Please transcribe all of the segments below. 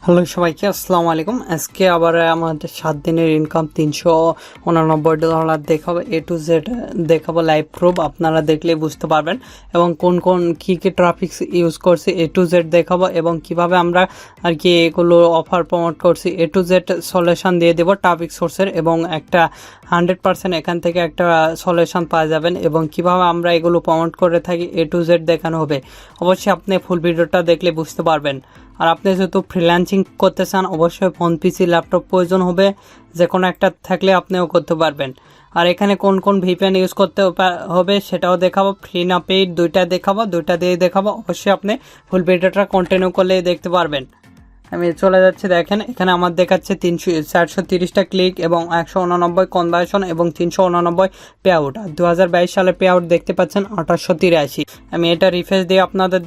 Hello সবাইকে আসসালামু আলাইকুম। আজকে আবার আমাদের 7 দিনের ইনকাম $389 দেখাবো, এ টু জেড দেখাবো লাইভ প্রুফ। আপনারা দেখলে বুঝতে পারবেন এবং কোন কোন কী ট্রাফিক্স ইউজ করছি এ টু জেড দেখাবো এবং কিভাবে আমরা আর কি এগুলো অফার প্রমোট করছি এ টু জেড সলিউশন দিয়ে দেবো ট্রাফিক সোর্সের, এবং একটা 100% এখান থেকে একটা সলিউশন পাওয়া যাবেন এবং কিভাবে আমরা এগুলো প্রমোট করে থাকি এ টু জেড দেখানো হবে। অবশ্যই আপনি ফুল ভিডিওটা দেখলে বুঝতে পারবেন। আর আপনি যেহেতু ফ্রিল্যান্সিং করতে চান অবশ্যই ফোন, পিসি, ল্যাপটপ প্রয়োজন হবে, যে কোনো একটা থাকলে আপনিও করতে পারবেন। আর এখানে কোন কোন ভিপিএন ইউজ করতে হবে সেটাও দেখাবো, ফ্রি না পেইড দুইটা দেখাবো, দুইটা দিয়ে দেখাবো। অবশ্যই আপনি ফুল ভিডিওটা কন্টিনিউ করলে দেখতে পারবেন। আমি চলে যাচ্ছি, দেখেন এখানে আমার দেখাচ্ছে 430টা ক্লিক এবং 189 কনভার্সন এবং 389 পে আউট। 2022 সালে পে আউট দেখতে পাচ্ছেন 2883। আমি এটা রিফ্রেশ দিয়ে আপনাদের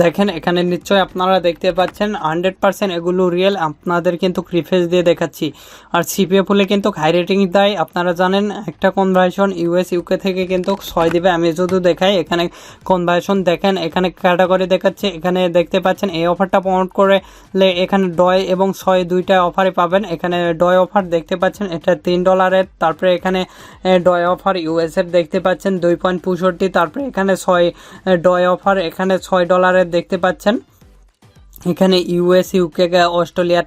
দেখেন এখানে নিশ্চয়ই আপনারা দেখতে পাচ্ছেন 100% এগুলো রিয়েল, আপনাদের কিন্তু রিফ্রেশ দিয়ে দেখাচ্ছি। আর সিপিএ ফুলে কিন্তু হাই রেটিং দেয়, আপনারা জানেন একটা কনভার্সন ইউকে থেকে কিন্তু 6 দিবে। আমি যদি দেখাই এখানে কনভার্সন দেখেন, এখানে ক্যাটাগরি দেখাচ্ছে, এখানে দেখতে পাচ্ছেন এই অফারটা প্রমোট করলে এখানে ডয় এবং 6 দুইটা অফারে পাবেন। এখানে ডয় অফার দেখতে পাচ্ছেন এটা $3, তারপরে এখানে ডয় অফার এর দেখতে পাচ্ছেন 2.65, তারপরে এখানে 6 ডয় অফার এখানে $6 দেখতে পাচ্ছেন। এখানে ইউকে অস্ট্রেলিয়ার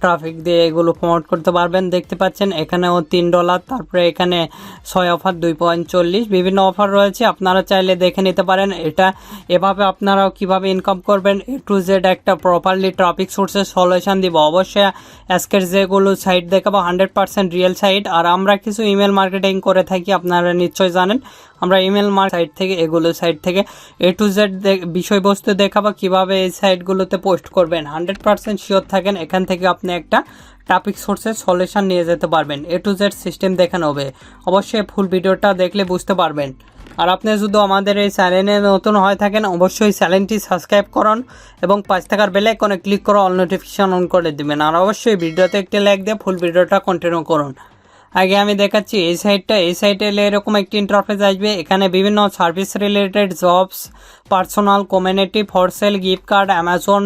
ট্রাফিক দিয়ে এগুলো প্রমোট করতে পারবেন, দেখতে পাচ্ছেন এখানেও $3। তারপরে এখানে 6 অফার 2.40, বিভিন্ন অফার রয়েছে, আপনারা চাইলে দেখে নিতে পারেন। এটা এভাবে আপনারাও কিভাবে ইনকাম করবেন এ টু জেড একটা প্রপারলি ট্রাফিক সোর্সের সলিউশন দিব। অবশ্যই আজকের যেগুলো সাইট দেখাবো 100% রিয়েল সাইট। আর আমরা কিছু ইমেল মার্কেটিং করে থাকি, আপনারা নিশ্চয়ই জানেন। আমরা ইমেল সাইট থেকে এগুলো সাইট থেকে এ টু জেড বিষয়বস্তু দেখাবো, কিভাবে এই সাইটগুলোতে পোস্ট করবেন। 100% শিওর থাকেন এখান থেকে আপনি একটা ট্রাফিক সোর্সের সলিউশন নিয়ে যেতে পারবেন, এ টু জেড সিস্টেম দেখানো হবে। অবশ্যই ফুল ভিডিওটা দেখলে বুঝতে পারবেন। আর আপনি যদি আমাদের এই চ্যানেলে নতুন হয়ে থাকেন অবশ্যই চ্যানেলটি সাবস্ক্রাইব করুন এবং 5 টাকার বেল আইকনে ক্লিক করে অল নোটিফিকেশন অন করে দিবেন। আর অবশ্যই ভিডিওতে একটি লাইক দিয়ে ফুল ভিডিওটা কন্টিনিউ করুন। আগে আমি দেখাচ্ছি এই সাইটে এরকম একটি ইন্টারফেস আসবে। এখানে বিভিন্ন service related jobs, personal, community, for sale, gift card, Amazon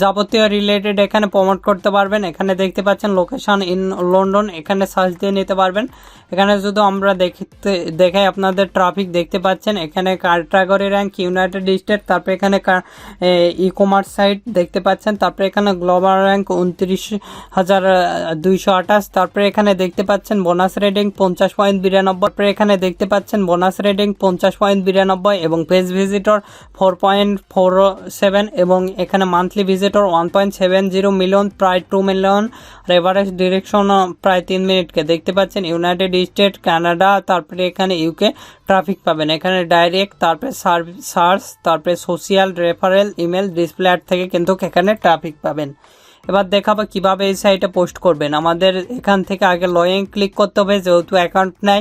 যাবতীয় রিলেটেড এখানে প্রমোট করতে পারবেন। এখানে দেখতে পাচ্ছেন লোকেশন ইন লন্ডন, এখানে সার্চ দিয়ে নিতে পারবেন। এখানে যদি আমরা দেখাই আপনাদের ট্রাফিক দেখতে পাচ্ছেন, এখানে ক্যাটাগরি র্যাঙ্ক ইউনাইটেড স্টেট, তারপরে এখানে ই কমার্স সাইট দেখতে পাচ্ছেন, তারপরে এখানে গ্লোবাল র্যাঙ্ক 29,228, তারপরে এখানে দেখতে পাচ্ছেন বোনাস রেটিং 50.92, তারপরে এখানে দেখতে পাচ্ছেন বোনাস রেটিং 50.92 এবং পেজ ভিজিটর 4.47 এবং এখানে মান্থলি ভিজিটর 1.70 মিলিয়ন, প্রায় 2 মিলিয়ন। এভারেজ ডিরেকশন প্রায় 3 মিনিটকে দেখতে পাচ্ছেন। ইউনাইটেড স্টেট, কানাডা, তারপরে এখানে ইউকে ট্রাফিক পাবেন। এখানে ডাইরেক্ট, তারপরে সার্চ, তারপরে social, referral, email, display ad থেকে কিন্তু এখানে ট্রাফিক পাবেন। এবার দেখাবো কিভাবে এই সাইটে পোস্ট করবেন। আমাদের এখান থেকে আগে লইং ক্লিক করতে হবে, যেহেতু অ্যাকাউন্ট নাই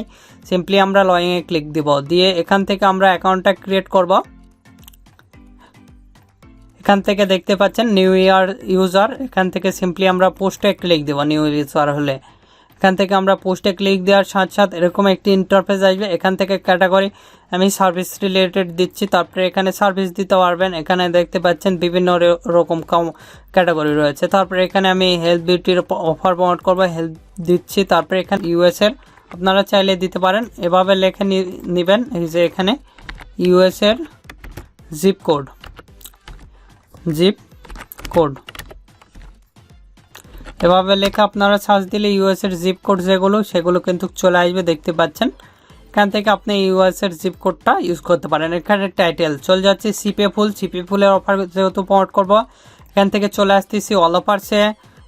সিম্পলি আমরা লইংয়ে ক্লিক দিব, দিয়ে এখান থেকে আমরা অ্যাকাউন্টটা ক্রিয়েট করব। এখান থেকে দেখতে পাচ্ছেন নিউ ইয়ার ইউজার, এখান থেকে সিম্পলি আমরা পোস্টে ক্লিক দেবো। নিউ ইউজার হলে এখান থেকে আমরা পোস্টে ক্লিক দেওয়ার সাথে সাথে এরকম একটি ইন্টারফেস আসবে। এখান থেকে ক্যাটাগরি আমি সার্ভিস রিলেটেড দিচ্ছি, তারপরে এখানে সার্ভিস দিতে পারবেন। এখানে দেখতে পাচ্ছেন বিভিন্ন রকম ক্যাটাগরি রয়েছে। তারপরে এখানে আমি হেলথ বিউটির অফার প্রমোট করবো, হেলথ দিচ্ছি। তারপরে এখানে এর আপনারা চাইলে দিতে পারেন, এভাবে লেখে নেবেন। এই যে এখানে এর জিপ কোড এভাবে লেখা আপনারা সার্চ দিলে এর জিপ কোড সেগুলো কিন্তু চলে আসবে, দেখতে পাচ্ছেন। এখান থেকে আপনি এর জিপ কোডটা ইউজ করতে পারেন। এখানে টাইটেল চলে যাচ্ছে সিপিএ ফুলের অফার যেহেতু প্রমোট করব, এখান থেকে চলে আসতেছি অল অফারসে।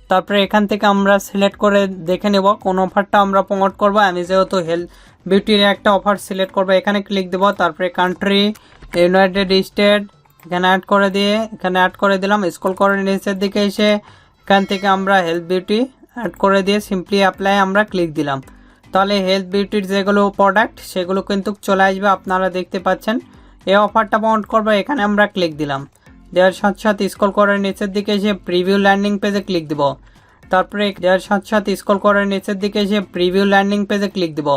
তারপরে এখান থেকে আমরা সিলেক্ট করে দেখে নেব কোন অফারটা আমরা প্রমোট করব। আমি যেহেতু হেলথ বিউটির একটা অফার সিলেক্ট করব, এখানে ক্লিক দেব। তারপরে কান্ট্রি ইউনাইটেড স্টেট এখানে অ্যাড করে দিলাম। স্ক্রল করে নিচের দিকে এসে এখান থেকে আমরা হেলথ বিউটি অ্যাড করে দিয়ে সিম্পলি অ্যাপ্লাই আমরা ক্লিক দিলাম। তাহলে হেলথ বিউটির যেগুলো প্রোডাক্ট সেগুলো কিন্তু চলে আসবে, আপনারা দেখতে পাচ্ছেন। এই অফারটা প্রমোট করবো, এখানে আমরা ক্লিক দিলাম। দেওয়ার সাথে সাথে স্ক্রল করে নিচের দিকে এসে প্রিভিউ ল্যান্ডিং পেজে ক্লিক দিব। তারপরে দেওয়ার সাথে সাথে স্ক্রল করে নিচের দিকে এসে প্রিভিউ ল্যান্ডিং পেজে ক্লিক দিব।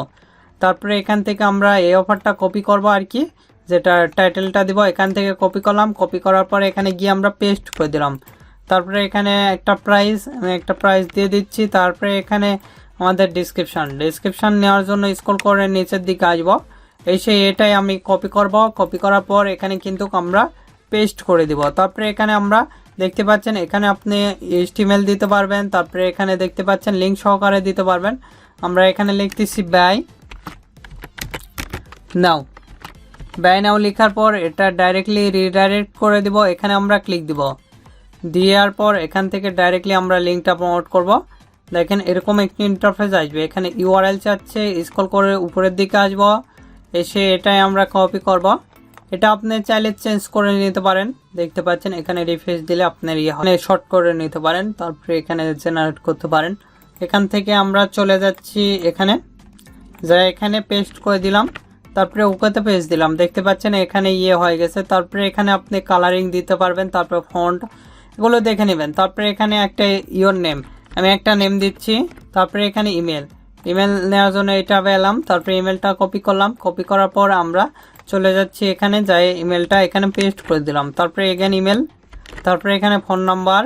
তারপরে এখান থেকে আমরা এই অফারটা কপি করব আর কি, যেটা টাইটেলটা দিব এখান থেকে কপি করলাম, কপি করার পরে এখানে গিয়ে আমরা পেস্ট করে দিলাম। তারপরে এখানে একটা প্রাইস, আমি একটা প্রাইস দিয়ে দিচ্ছি। তারপরে এখানে আমাদের ডিসক্রিপশান নেওয়ার জন্য স্ক্রল করে নিচের দিকে আসবো, এসে এটাই আমি কপি করব। কপি করার পর এখানে কিন্তু আমরা পেস্ট করে দিব। তারপরে এখানে আমরা দেখতে পাচ্ছেন এখানে আপনি HTML দিতে পারবেন, তারপরে এখানে দেখতে পাচ্ছেন লিঙ্ক সহকারে দিতে পারবেন। আমরা এখানে লিখতেছি বাই নাও লেখার পর এটা ডাইরেক্টলি রিডাইরেক্ট করে দিব। এখানে আমরা ক্লিক দিব, দেওয়ার পর এখান থেকে ডাইরেক্টলি আমরা লিঙ্কটা প্রমোট করব। দেখেন এরকম একটি ইন্টারফেস আসবে, এখানে URL চাচ্ছে, স্ক্রল করে উপরের দিকে আসবো, এসে এটাই আমরা কপি করব। এটা আপনি চাইলে চেঞ্জ করে নিতে পারেন। দেখতে পাচ্ছেন এখানে রিফ্রেশ দিলে আপনার শর্ট করে নিতে পারেন, তারপরে এখানে জেনারেট করতে পারেন। এখান থেকে আমরা চলে যাচ্ছি এখানে, যা এখানে পেস্ট করে দিলাম, তারপরে ওকেতে পেস্ট দিলাম। দেখতে পাচ্ছেন এখানে হয়ে গেছে। তারপরে এখানে আপনি কালারিং দিতে পারবেন, তারপরে ফন্ট এগুলো দেখে নেবেন। তারপরে এখানে একটা ইওর নেম, আমি একটা নেম দিচ্ছি। তারপরে এখানে ইমেল নেওয়ার জন্য এটা পেলাম। তারপরে ইমেলটা কপি করলাম, কপি করার পর আমরা চলে যাচ্ছি এখানে, যাই ইমেলটা এখানে পেস্ট করে দিলাম। তারপরে এখানে ইমেল, তারপরে এখানে ফোন নাম্বার,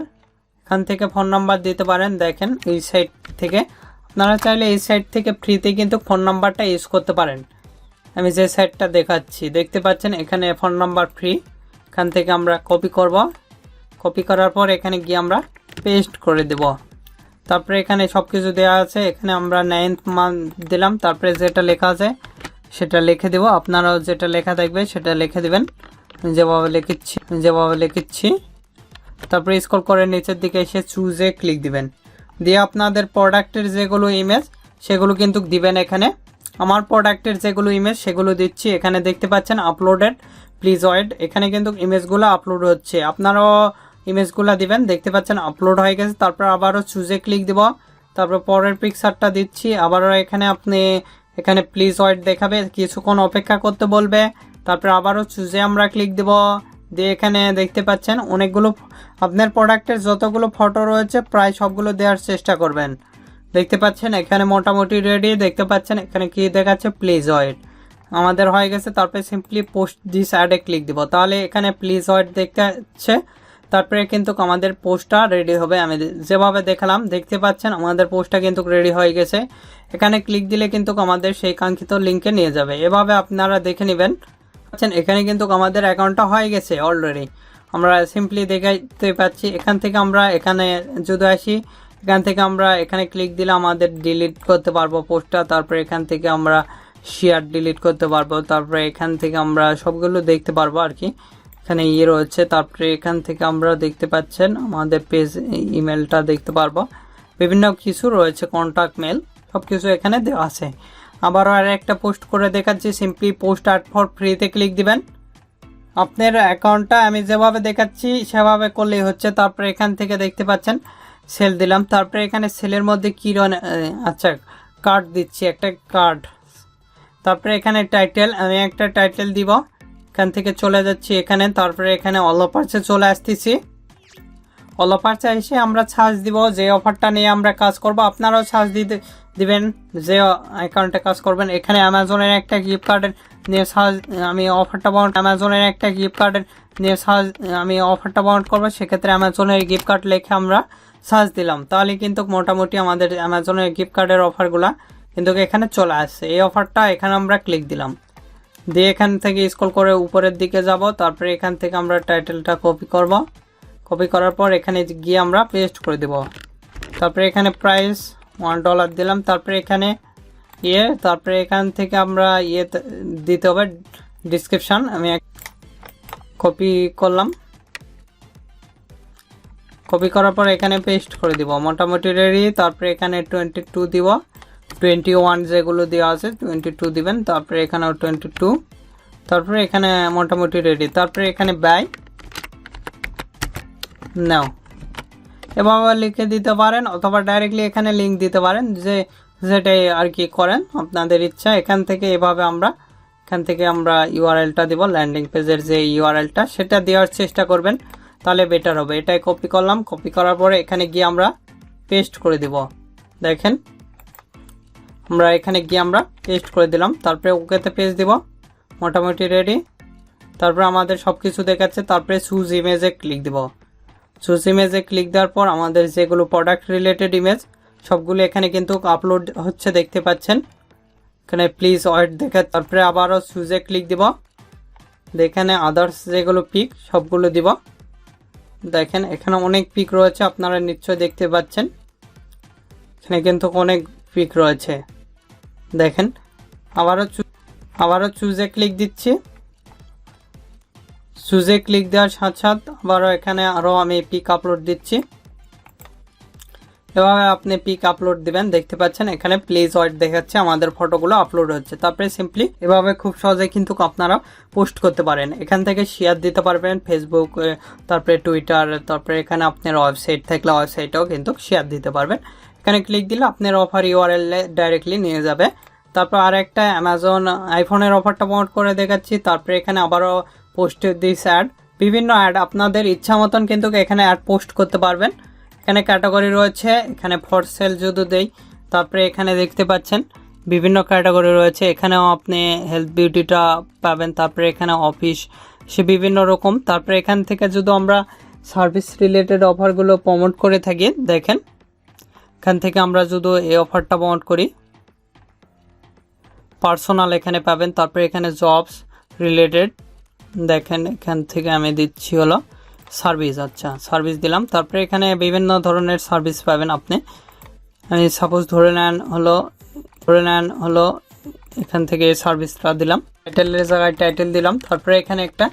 এখান থেকে ফোন নাম্বার দিতে পারেন। দেখেন এই সাইট থেকে আপনারা চাইলে এই সাইট থেকে ফ্রিতে কিন্তু ফোন নাম্বারটা ইউজ করতে পারেন। আমি যে সাইটটা দেখাচ্ছি দেখতে পাচ্ছেন এখানে ফোন নাম্বার ফ্রি। এখান থেকে আমরা কপি করব, কপি করার পর এখানে গিয়ে আমরা পেস্ট করে দেব। তারপরে এখানে সব কিছু দেওয়া আছে, এখানে আমরা 9th মান্থ দিলাম। তারপরে যেটা লেখা আছে সেটা লিখে দেব, আপনারাও যেটা লেখা থাকবে সেটা লিখে দেবেন, যেভাবে লিখেছি। তারপরে স্ক্রল করে নিচের দিকে এসে চুজে ক্লিক দিবেন, দিয়ে আপনাদের প্রোডাক্টের যেগুলো ইমেজ সেগুলো কিন্তু দিবেন। এখানে আমার প্রোডাক্টের যেগুলো ইমেজ সেগুলো দিচ্ছি। এখানে দেখতে পাচ্ছেন আপলোডেড, প্লিজ ওয়েট, এখানে কিন্তু ইমেজগুলো আপলোড হচ্ছে, আপনারাও ইমেজগুলো দিবেন। দেখতে পাচ্ছেন আপলোড হয়ে গেছে। তারপর আবারও চুজে ক্লিক দিব, তারপর পরের পিকচারটা দিচ্ছি। আবারও এখানে প্লিজ ওয়েট দেখাবে, কিছুক্ষণ অপেক্ষা করতে বলবে। তারপর আবারও চুজে আমরা ক্লিক দিব, দিয়ে এখানে দেখতে পাচ্ছেন অনেকগুলো আপনার প্রোডাক্টের যতগুলো ফটো রয়েছে প্রায় সবগুলো দেওয়ার চেষ্টা করবেন। দেখতে পাচ্ছেন এখানে মোটামুটি রেডি। দেখতে পাচ্ছেন এখানে কি দেখাচ্ছে, প্লিজ ওয়েট আমাদের হয়ে গেছে। তারপরে সিম্পলি পোস্ট দিস অ্যাডে ক্লিক দিব, তাহলে এখানে প্লিজ ওয়েট দেখতে পাচ্ছে। তারপরে কিন্তু আমাদের পোস্টটা রেডি হবে। আমি যেভাবে দেখালাম দেখতে পাচ্ছেন আমাদের পোস্টটা কিন্তু রেডি হয়ে গেছে। এখানে ক্লিক দিলে কিন্তু আমাদের সেই কাঙ্ক্ষিত লিঙ্কে নিয়ে যাবে। এভাবে আপনারা দেখে নেবেন। এখানে কিন্তু আমাদের অ্যাকাউন্টটা হয়ে গেছে অলরেডি, আমরা সিম্পলি দেখাতে পাচ্ছি। এখান থেকে আমরা এখানে যদি আসি, এখান থেকে আমরা এখানে ক্লিক দিলে আমাদের ডিলিট করতে পারবো পোস্টটা। তারপরে এখান থেকে আমরা শেয়ার ডিলিট করতে পারবো। তারপরে এখান থেকে আমরা সবগুলো দেখতে পারবো আর কি, এখানে রয়েছে। তারপরে এখান থেকে আমরা দেখতে পাচ্ছেন আমাদের পেজ ইমেলটা দেখতে পারবো, বিভিন্ন কিছু রয়েছে, কন্ট্যাক্ট মেল সব কিছু এখানে দেওয়া আছে। আবারও আর একটা পোস্ট করে দেখাচ্ছি, সিম্পলি পোস্ট আর্ট ফর ফ্রিতে ক্লিক দিবেন। আপনার অ্যাকাউন্টটা আমি যেভাবে দেখাচ্ছি সেভাবে করলেই হচ্ছে। তারপরে এখান থেকে দেখতে পাচ্ছেন সেল দিলাম। তারপরে এখানে সেলের মধ্যে কি আচ্ছা কার্ড দিচ্ছি, একটা কার্ড। তারপরে এখানে টাইটেল, আমি একটা টাইটেল দিব। এখান থেকে চলে যাচ্ছি এখানে, তারপরে এখানে অল অফার্সে চলে আসতেছি। অল অফার্সে এসে আমরা সার্চ দিব যে অফারটা নিয়ে আমরা কাজ করব। আপনারাও সার্চ দিবেন যে অ্যাকাউন্টে কাজ করবেন। এখানে অ্যামাজনের একটা গিফট কার্ডের নিয়ে সার্চ আমি অফারটা বাউন্ড করবো। সেক্ষেত্রে অ্যামাজনের গিফট কার্ড লিখে আমরা সার্চ দিলাম, তাহলে কিন্তু মোটামুটি আমাদের অ্যামাজনের গিফট কার্ডের অফারগুলা কিন্তু এখানে চলে আসছে। এই অফারটা এখানে আমরা ক্লিক দিলাম, দিয়ে এখান থেকে স্ক্রল করে উপরের দিকে যাব। তারপরে এখান থেকে আমরা টাইটেলটা কপি করব, কপি করার পর এখানে গিয়ে আমরা পেস্ট করে দেব। তারপরে এখানে প্রাইস $1 দিলাম। তারপরে এখানে তারপরে এখান থেকে আমরা দিতে হবে ডিসক্রিপশন, আমি কপি করলাম। কপি করার পর এখানে পেস্ট করে দিব, মোটামুটি রেডি। তারপরে এখানে 22 দিব, 21 যেগুলো দেওয়া আছে 22 দিবেন। তারপরে এখানেও 22, তারপরে এখানে মোটামুটি রেডি। তারপরে এখানে বাই নাও এভাবে লিখে দিতে পারেন, অথবা ডাইরেক্টলি এখানে লিঙ্ক দিতে পারেন, যেটাই আর কি করেন আপনাদের ইচ্ছা। এখান থেকে আমরা ইউআরএলটা দিব, ল্যান্ডিং পেজের যে ইউআরএলটা সেটা দেওয়ার চেষ্টা করবেন, তাহলে বেটার হবে। এটাই কপি করলাম, কপি করার পরে এখানে গিয়ে আমরা পেস্ট করে দিব। দেখেন আমরা এখানে গিয়ে আমরা পেস্ট করে দিলাম। তারপরে ওকেতে পেজ দিব, মোটামুটি রেডি। তারপরে আমাদের সব কিছু দেখাচ্ছে। তারপরে চুজ ইমেজে ক্লিক দেব। চুজ ইমেজে ক্লিক দেওয়ার পর আমাদের যেগুলো প্রোডাক্ট রিলেটেড ইমেজ সবগুলো এখানে কিন্তু আপলোড হচ্ছে, দেখতে পাচ্ছেন। এখানে প্লিজ ওয়েট দেখা। তারপরে আবারও চুজে ক্লিক দিব। দেখেন আদার্স যেগুলো পিক সবগুলো দিব। দেখেন এখানে অনেক পিক রয়েছে, আপনারা নিশ্চয়ই দেখতে পাচ্ছেন। এখানে কিন্তু অনেক পিক রয়েছে, দেখেন। আবারও চুজে ক্লিক দিচ্ছি। চুজে ক্লিক দেওয়ার সাথে সাথে আবারও এখানে আরও আমি পিক আপলোড দিচ্ছি। এভাবে আপনি পিক আপলোড দিবেন, দেখতে পাচ্ছেন এখানে প্লিজ ওয়েট দেখাচ্ছে, আমাদের ফটোগুলো আপলোড হচ্ছে। তারপরে সিম্পলি এভাবে খুব সহজে কিন্তু আপনারা পোস্ট করতে পারেন। এখান থেকে শেয়ার দিতে পারবেন ফেসবুক, তারপরে টুইটার, তারপরে এখানে আপনার ওয়েবসাইট থাকলে ওয়েবসাইটেও কিন্তু শেয়ার দিতে পারবেন। এখানে ক্লিক দিলে আপনার অফার ইউআরএল ডাইরেক্টলি নিয়ে যাবে। তারপর আর একটা অ্যামাজন আইফোনের অফারটা প্রমোট করে দেখাচ্ছি। তারপরে এখানে আবারও পোস্ট দিস অ্যাড, বিভিন্ন অ্যাড আপনাদের ইচ্ছা মতন কিন্তু এখানে অ্যাড পোস্ট করতে পারবেন। এখানে ক্যাটাগরি রয়েছে, এখানে ফর সেল যদি দেই, তারপরে এখানে দেখতে পাচ্ছেন বিভিন্ন ক্যাটাগরি রয়েছে। এখানেও আপনি হেলথ বিউটিটা পাবেন, তারপরে এখানে অফিস, সে বিভিন্ন রকম। তারপরে এখান থেকে যদি আমরা সার্ভিস রিলেটেড অফারগুলো প্রমোট করে থাকি, দেখেন এখান থেকে আমরা যদি এই অফারটা প্রমোট করি, পার্সোনাল এখানে পাবেন। তারপরে এখানে জবস রিলেটেড, দেখেন এখান থেকে আমি দিচ্ছি হলো সার্ভিস। আচ্ছা, সার্ভিস দিলাম। তারপরে এখানে বিভিন্ন ধরনের সার্ভিস পাবেন আপনি। আমি সাপোজ ধরে নেন হলো এখান থেকে সার্ভিসটা দিলাম, টাইটেলের জায়গায় টাইটেল দিলাম। তারপরে এখানে একটা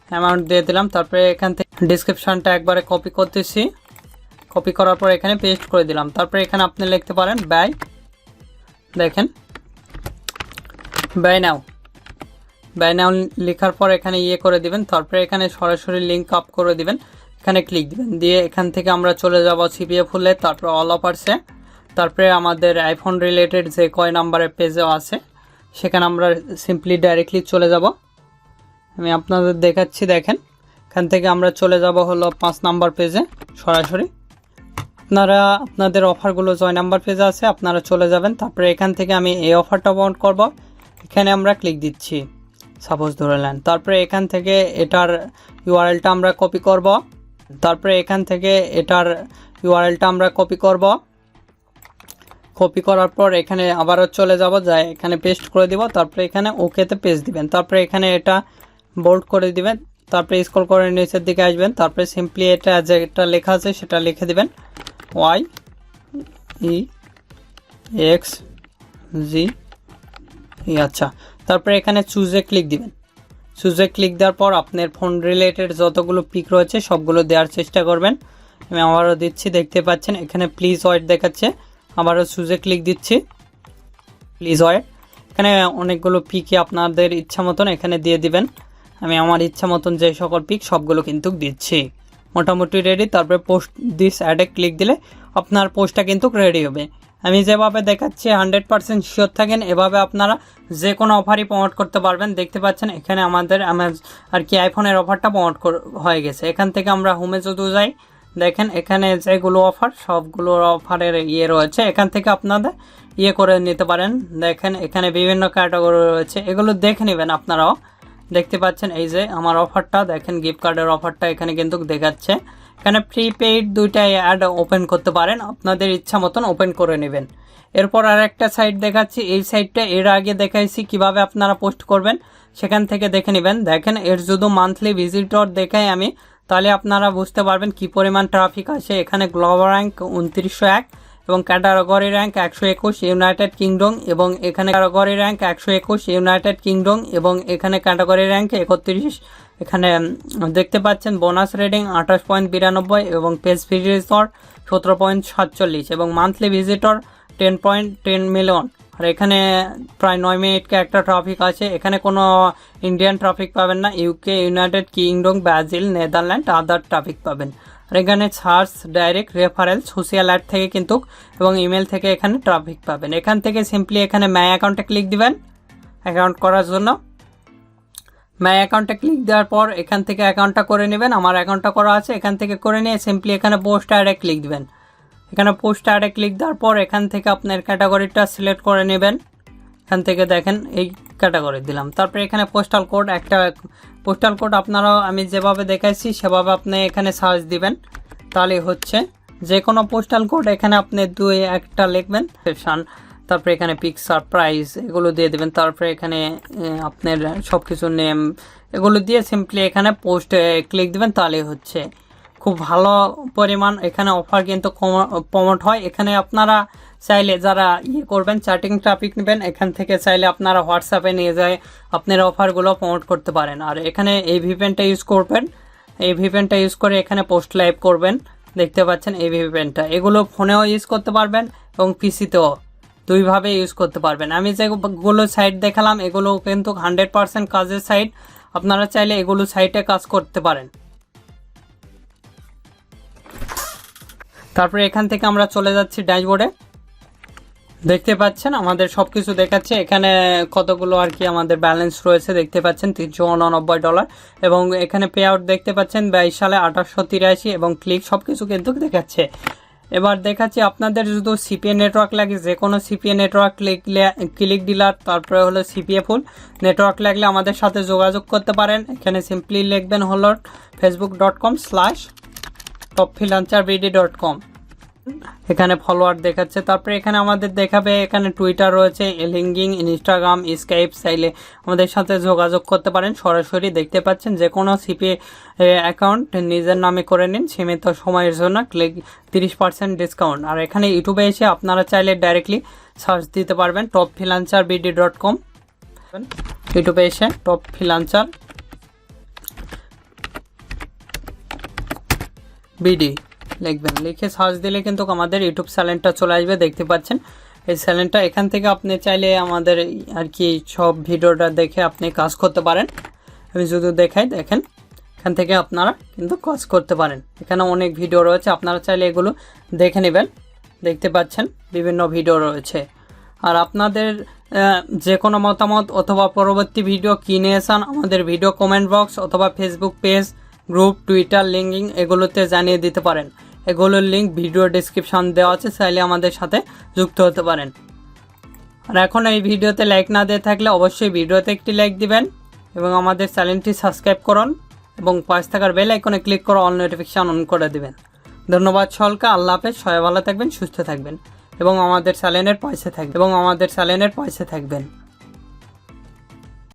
অ্যামাউন্ট দিয়ে দিলাম। তারপরে এখান থেকে ডিসক্রিপশনটা একবারে কপি করতেছি, কপি করার পর এখানে পেস্ট করে দিলাম। তারপরে এখানে আপনি লিখতে পারেন ব্যয়, দেখেন ব্যয় নাও লেখার পর এখানে করে দিবেন। তারপরে এখানে সরাসরি লিঙ্ক আপ করে দিবেন, এখানে ক্লিক দিবেন। দিয়ে এখান থেকে আমরা চলে যাব সিপিএ ফুলে, তারপর অল অফারসে। তারপরে আমাদের আইফোন রিলেটেড যে কয় নাম্বারের পেজও আছে সেখানে আমরা সিম্পলি ডাইরেক্টলি চলে যাব। আমি আপনাদের দেখাচ্ছি, দেখেন এখান থেকে আমরা চলে যাব হলো 5 নাম্বার পেজে সরাসরি। আপনারা আপনাদের অফারগুলো জয় নাম্বার পেজে আছে, আপনারা চলে যাবেন। তারপরে এখান থেকে আমি এই অফারটা প্রমোট করব, এখানে আমরা ক্লিক দিচ্ছি সাপোজ ধরে নেন। তারপরে এখান থেকে এটার ইউআরএলটা আমরা কপি করব। তারপরে এখান থেকে এটার ইউআরএলটা আমরা কপি করার পর এখানে আবারও চলে যাব, যাই এখানে পেস্ট করে দিব। তারপরে এখানে ওকেতে পেস্ট দিবেন। তারপরে এখানে এটা বোল্ড করে দিবেন। তারপরে স্ক্রল করে নিচের দিকে আসবেন। তারপরে সিম্পলি এটা যেটা লেখা আছে সেটা লিখে দিবেন, YEXG। আচ্ছা, তারপরে এখানে চুজে ক্লিক দিবেন। চুজে ক্লিক দেওয়ার পর আপনার ফোন রিলেটেড যতগুলো পিক রয়েছে সবগুলো দেওয়ার চেষ্টা করবেন। আমি আবারও দিচ্ছি, দেখতে পাচ্ছেন এখানে প্লিজ ওয়েট দেখাচ্ছে। আবারও চুজে ক্লিক দিচ্ছি, প্লিজ ওয়েট। এখানে অনেকগুলো পিকই আপনাদের ইচ্ছা মতন এখানে দিয়ে দিবেন। আমি আমার ইচ্ছা মতন যে সকল পিক সবগুলো কিন্তু দিচ্ছি, মোটামুটি রেডি। তারপরে পোস্ট দিস অ্যাডে ক্লিক দিলে আপনার পোস্টটা কিন্তু রেডি হবে। আমি যেভাবে দেখাচ্ছি 100% শিওর থাকেন, এভাবে আপনারা যে কোনো অফারই প্রমোট করতে পারবেন। দেখতে পাচ্ছেন এখানে আমাদের আর কি আইফোনের অফারটা প্রমোট হয়ে গেছে। এখান থেকে আমরা হোমে যদি যাই, দেখেন এখানে যেগুলো অফার সবগুলো অফারের রয়েছে, এখান থেকে আপনাদের করে নিতে পারেন। দেখেন এখানে বিভিন্ন ক্যাটাগরি রয়েছে, এগুলো দেখে নেবেন আপনারাও। দেখতে পাচ্ছেন এই যে আমার অফারটা, দেখেন গিফট কার্ডের অফারটা এখানে কিন্তু দেখাচ্ছে। এখানে প্রিপেইড দুইটাই অ্যাড ওপেন করতে পারেন, আপনাদের ইচ্ছা মতন ওপেন করে নেবেন। এরপর আর একটা সাইট দেখাচ্ছি, এই সাইটটা এর আগে দেখাইছি কিভাবে আপনারা পোস্ট করবেন, সেখান থেকে দেখে নেবেন। দেখেন এর যদি মান্থলি ভিজিটর দেখাই আমি, তাহলে আপনারা বুঝতে পারবেন কি পরিমাণ ট্রাফিক আসে। এখানে গ্লোবাল র্যাঙ্ক 2901 এবং ক্যাটাগরি র্যাঙ্ক 121 ইউনাইটেড কিংডম, এবং এখানে ক্যাটাগরি র্যাঙ্ক 121 ইউনাইটেড কিংডম, এবং এখানে ক্যাটাগরি র্যাঙ্ক 31। এখানে দেখতে পাচ্ছেন বোনাস রেটিং 28.92 এবং পেজ ভিজিটর 17.47 এবং মান্থলি ভিজিটর 10.10 মিলিয়ন। আর এখানে প্রায় 9 মিনিটকে একটা ট্রাফিক আছে। এখানে কোনো ইন্ডিয়ান ট্রাফিক পাবেন না, UK, United Kingdom, Brazil, Netherland, other traffic পাবেন। আর এখানে search, direct reference, social ad থেকে কিন্তু এবং ইমেল থেকে এখানে ট্রাফিক পাবেন। এখান থেকে সিম্পলি এখানে মাই অ্যাকাউন্টে ক্লিক দিবেন অ্যাকাউন্ট করার জন্য। মাই অ্যাকাউন্টে ক্লিক দেওয়ার পর এখান থেকে অ্যাকাউন্টটা করে নেবেন, আমার অ্যাকাউন্টটা করা আছে। এখান থেকে করে নিয়ে সিম্পলি এখানে পোস্ট অ্যাডে ক্লিক দিবেন। এখানে পোস্ট অ্যাডে ক্লিক দেওয়ার পর এখান থেকে আপনার ক্যাটাগরিটা সিলেক্ট করে নেবেন। এখান থেকে দেখেন এই ক্যাটাগরি দিলাম। তারপরে এখানে পোস্টাল কোড একটা পোস্টাল কোড আপনারা আমি যেভাবে দেখাইছি সেভাবে আপনি এখানে সার্চ দিবেন, তাহলে হচ্ছে যে কোনো পোস্টাল কোড এখানে আপনি 2-1টা লিখবেন, তারপরে এখানে পিকচার প্রাইস এগুলো দিয়ে দেবেন, তারপরে এখানে আপনার সব কিছু নেম এগুলো দিয়ে সিম্পলি এখানে পোস্ট ক্লিক দিবেন, তাহলে হচ্ছে খুব ভালো পরিমাণ এখানে অফার কিন্তু প্রমোট হয়। এখানে আপনারা চাইলে যারা করবেন চ্যাটিং ট্রাফিক নেবেন, এখান থেকে চাইলে আপনারা হোয়াটসঅ্যাপে নিয়ে যায় আপনার অফারগুলো প্রমোট করতে পারেন। আর এখানে এই ভিপিএনটা ইউজ করবেন, এই ভিপিএনটা ইউজ করে এখানে পোস্ট লাইভ করবেন, দেখতে পাচ্ছেন এই ভিপিএনটা। এগুলো ফোনেও ইউজ করতে পারবেন এবং পিসিতেও, দুইভাবে ইউজ করতে পারবেন। আমি যেগুলো সাইট দেখালাম এগুলো কিন্তু 100% কাজের সাইট, আপনারা চাইলে এগুলো সাইটে কাজ করতে পারেন। তারপরে এখান থেকে আমরা চলে যাচ্ছি ড্যাশবোর্ডে, দেখতে পাচ্ছেন আমাদের সবকিছু দেখাচ্ছে এখানে কতগুলো আর কি আমাদের ব্যালেন্স রয়েছে, দেখতে পাচ্ছেন $389 এবং এখানে পে আউট দেখতে পাচ্ছেন 22 সালে 2883 এবং ক্লিক সবকিছু কিন্তু দেখাচ্ছে। এবার দেখাচ্ছি আপনাদের যদি সিপিএ নেটওয়ার্ক লাগে, যে কোনো সিপিএ নেটওয়ার্ক ক্লিক ডিলার, তারপরে হলো সিপিএ ফুল নেটওয়ার্ক লাগলে আমাদের সাথে যোগাযোগ করতে পারেন। এখানে সিম্পলি লিখবেন হলো facebook.com/topfreelancerbd.com, এখানে ফলোয়ার দেখাচ্ছে। তারপরে এখানে আমাদের দেখাবে এখানে টুইটার রয়েছে, লিঙ্কডিন, ইনস্টাগ্রাম, স্কাইপ, চাইলে আমাদের সাথে যোগাযোগ করতে পারেন সরাসরি। দেখতে পাচ্ছেন যে কোনো সিপিএ অ্যাকাউন্ট নিজের নামে করে নিন সীমিত সময়ের জন্য, ক্লিক 30% ডিসকাউন্ট। আর এখানে ইউটিউবে এসে আপনারা চাইলে ডাইরেক্টলি সার্চ দিতে পারবেন topfreelancerbd.com, ইউটিউবে এসে topfreelancerbd লিখবেন, লিখে সার্চ দিলে কিন্তু আমাদের ইউটিউব চ্যানেলটা চলে আসবে, দেখতে পাচ্ছেন এই চ্যানেলটা। এখান থেকে আপনি চাইলে আমাদের আর কি সব ভিডিওটা দেখে আপনি কাজ করতে পারেন। আমি যদি দেখাই, দেখেন এখান থেকে আপনারা কিন্তু কাজ করতে পারেন। এখানে অনেক ভিডিও রয়েছে, আপনারা চাইলে এগুলো দেখে নেবেন, দেখতে পাচ্ছেন বিভিন্ন ভিডিও রয়েছে। আর আপনাদের যে কোনো মতামত অথবা পরবর্তী ভিডিও কী নিয়ে চান আমাদের ভিডিও কমেন্ট বক্স অথবা Facebook page, group, Twitter, LinkedIn এগুলোতে জানিয়ে দিতে পারেন। এগুলোর লিঙ্ক ভিডিও ডেসক্রিপশন দেওয়া আছে, চাইলে আমাদের সাথে যুক্ত হতে পারেন। আর এখন এই ভিডিওতে লাইক না দিয়ে থাকলে অবশ্যই ভিডিওতে একটি লাইক দিবেন এবং আমাদের চ্যানেলটি সাবস্ক্রাইব করুন এবং পাশে থাকার বেল আইকনে ক্লিক করে অল নোটিফিকেশন অন করে দিবেন। ধন্যবাদ সকলকে, আল্লাহ হাফেজ, সবাই ভালো থাকবেন, সুস্থ থাকবেন এবং আমাদের চ্যানেলের পাশে থাকবেন।